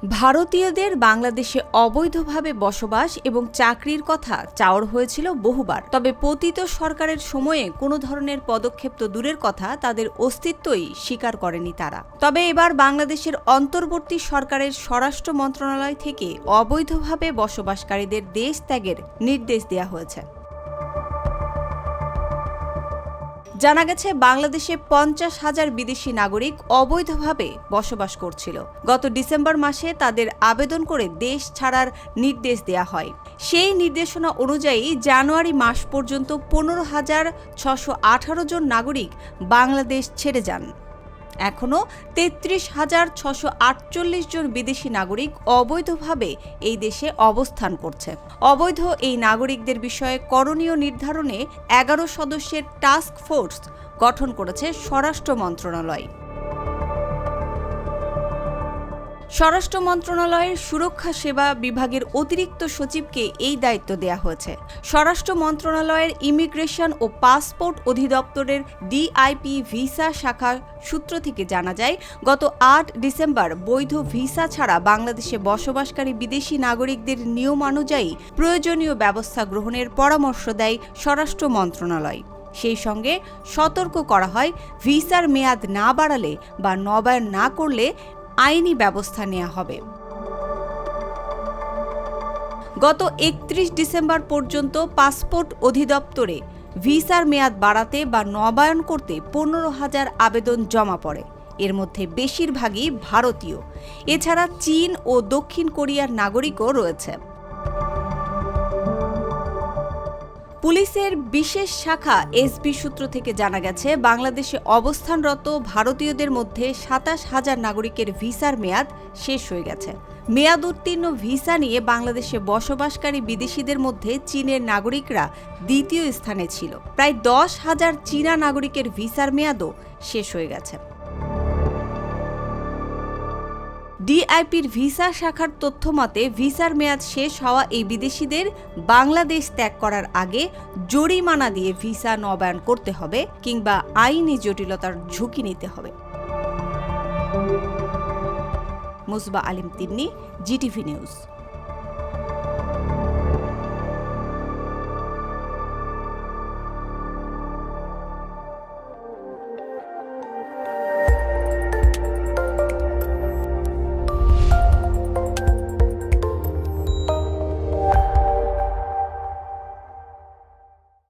ভারতীয়দের বাংলাদেশে অবৈধভাবে বসবাস এবং চাকরির কথা চাওয়ার হয়েছিল বহুবার। তবে পতিত সরকারের সময়ে কোনো ধরনের পদক্ষেপ তো দূরের কথা, তাদের অস্তিত্বই স্বীকার করেনি তারা। তবে এবার বাংলাদেশের অন্তর্বর্তী সরকারের স্বরাষ্ট্র মন্ত্রণালয় থেকে অবৈধভাবে বসবাসকারীদের দেশ ত্যাগের নির্দেশ দেওয়া হয়েছে। জানা গেছে, বাংলাদেশে 50,000 বিদেশি নাগরিক অবৈধভাবে বসবাস করছিল। গত ডিসেম্বর মাসে তাদের আবেদন করে দেশ ছাড়ার নির্দেশ দেয়া হয়। সেই নির্দেশনা অনুযায়ী জানুয়ারি মাস পর্যন্ত 15,618 জন নাগরিক বাংলাদেশ ছেড়ে যান। এখনও 33,648 জন বিদেশি নাগরিক অবৈধভাবে এই দেশে অবস্থান করছে। অবৈধ এই নাগরিকদের বিষয়ে করণীয় নির্ধারণে 11 সদস্যের টাস্ক ফোর্স গঠন করেছে স্বরাষ্ট্র মন্ত্রণালয়। স্বরাষ্ট্র মন্ত্রণালয়ের সুরক্ষা সেবা বিভাগের অতিরিক্ত সচিবকে এই দায়িত্ব দেওয়া হয়েছে। স্বরাষ্ট্র মন্ত্রণালয়ের ইমিগ্রেশন ও পাসপোর্ট অধিদপ্তরের ডিআইপি ভিসা শাখা সূত্র থেকে জানা যায়, গত 8 ডিসেম্বর বৈধ ভিসা ছাড়া বাংলাদেশে বসবাসকারী বিদেশি নাগরিকদের নিয়মানুযায়ী প্রয়োজনীয় ব্যবস্থা গ্রহণের পরামর্শ দেয় স্বরাষ্ট্র মন্ত্রণালয়। সেই সঙ্গে সতর্ক করা হয়, ভিসার মেয়াদ না বাড়ালে বা নবায়ন না করলে আইনি ব্যবস্থা নেওয়া হবে। গত 31 ডিসেম্বর পর্যন্ত পাসপোর্ট অধিদপ্তরে ভিসার মেয়াদ বাড়াতে বা নবায়ন করতে 15,000 আবেদন জমা পড়ে। এর মধ্যে বেশিরভাগই ভারতীয়। এছাড়া চীন ও দক্ষিণ কোরিয়ার নাগরিকও রয়েছে। পুলিশের বিশেষ শাখা এসবি সূত্র থেকে জানা গেছে, বাংলাদেশে অবস্থানরত ভারতীয়দের মধ্যে 27,000 নাগরিকের ভিসার মেয়াদ শেষ হয়ে গেছে। মেয়াদ উত্তীর্ণ ভিসা নিয়ে বাংলাদেশে বসবাসকারী বিদেশিদের মধ্যে চীনের নাগরিকরা দ্বিতীয় স্থানে ছিল। প্রায় 10,000 চীনা নাগরিকের ভিসার মেয়াদও শেষ হয়ে গেছে। ডিআইপির ভিসা শাখার তথ্য মতে, ভিসার মেয়াদ শেষ হওয়া এই বিদেশিদের বাংলাদেশ ত্যাগ করার আগে জরিমানা দিয়ে ভিসা নবায়ন করতে হবে কিংবা আইনি জটিলতার ঝুঁকি নিতে হবে। মুসবা আলিম তিন্নি, জিটিভি নিউজ।